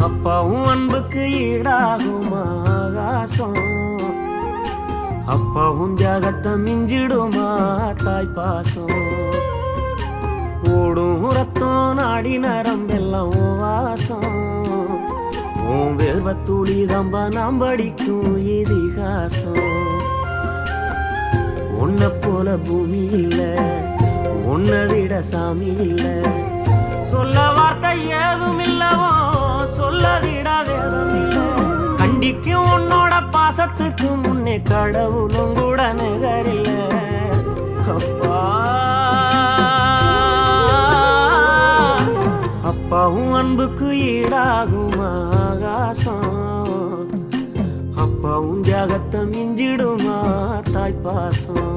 அப்பாவும் அன்புக்கு ஈடாகுமா ஆகாசம், அப்பாவும் தியாகத்தை மிஞ்சிடுமா தாய் பாசம். ஓடும் ரத்தம் நாடி நரம்பெல்லாம் ஓ வாசம், உன் வேர்வத்தூளி தம்ப நாம் படிக்கும் இதிகாசம். உன்னை போல பூமி இல்ல, உன்னை விட சாமி இல்ல, சொல்ல வார்த்தை ஏதும் இல்லவோ சொல்ல விட வேதம் இல்ல. கண்டிக்கும் உன்னோட பாசத்துக்கு முன்னே கடவுளும் கூட நிகரில்ல. அப்பா அப்பாவும் அன்புக்கு ஈடாகுமா ஆகாசம், அப்பாவும் தியாகத்தை மிஞ்சிடுமா தாய் பாசம்.